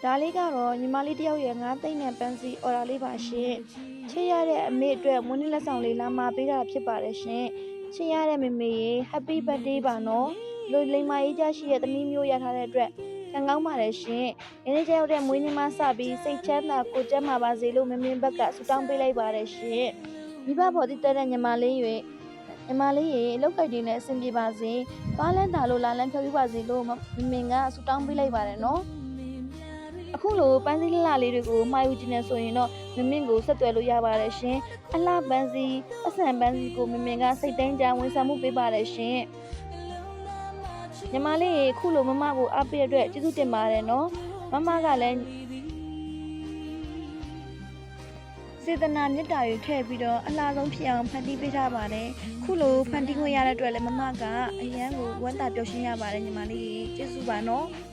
ဒါလေးကတော့ညီမလေးတယောက်ရဲ့9သိန်းနဲ့ပန်းစီအော်ဒါလေးပါရှင်ချစ်ရတဲ့အမေအတွက်မွေးနေ့လက်ဆောင်လေးလာမပေးတာဖြစ်ပါတယ်ရှင်ချစ်ရတဲ့မေမေရေ Happy Birthday ပါနော်လူလိမ္မာရေးကြရှိတဲ့သမီးမျိုးရထားတဲ့အတွက်ခံကောင်းပါတယ်ရှင်ဒီနေ့ကျရောက်တဲ့မွေးနေ့မှာစပြီးစိတ်ချမ်းသာကိုကျန်းမာပါစေလို့မမင်းဘက်ကဆုတောင်းပေးလိုက်ပါတယ်ရှင်မိဘဖော်တည်တဲ့ညီမလေးရေအလောက်ကကြီးနဲ့အဆင်ပြေပါစေ။ပါလန်းတာလို့လာလန်းဖြောပြပါစေလို့မမင်ကဆူတောင်းပေးလိုက်ပါတယ်နော်။အခုလိုပန်းစည်းလှလေးတွေကိုမှာယူခြင်းနဲ့ဆိုရင်တော့မမင်ကိုဆက်သွယ်လို့ရပါတယ်ရှင်။အလှပန်းစည်းအဆန်ပန်းစည်းကိုမမင်ကစိတ်တိုင်းကြဝန်ဆောင်မှုပေးပါတယ်ရှင်။ညီမလေးရေအခုလိုမမကိုအားပေးတဲ့အတွက်ကျေးဇူးတင်ပါတယ်နော်။မမကလည်းစေတနာမြတ်တာတွေထည့်ပြီးတော့အလားဆုံးဖြစ်အောင်ဖန်တီးပေးထားပါတယ်။ခုလိုဖန်တီးခွင့်ရတဲ့အတွက်လည်းမမကအရန်ကိုဝမ်းသာပျော်ရွှင်ရပါတယ်ညီမလေးကျေးဇူးပါနော်။